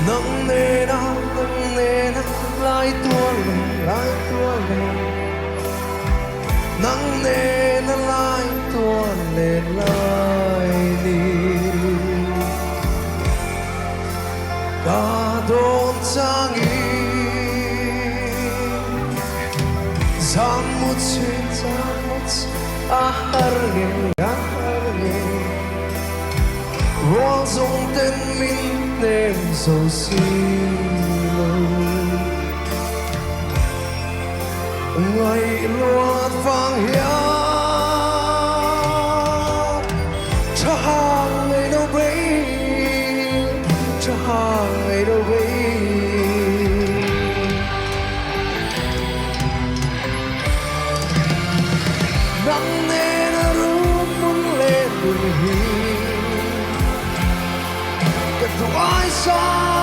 nắng nề na lại tua lên nắng nề na lại tua lên lại đi cả đồn trang sang một harge Roang dùng tên mình nên dấu xin ngày loạt vang hiến cho hàng ngày đâu bấy cho hàng ngày đâu bấy nắng nề nó rút muốn lên đường hiên cái ai xa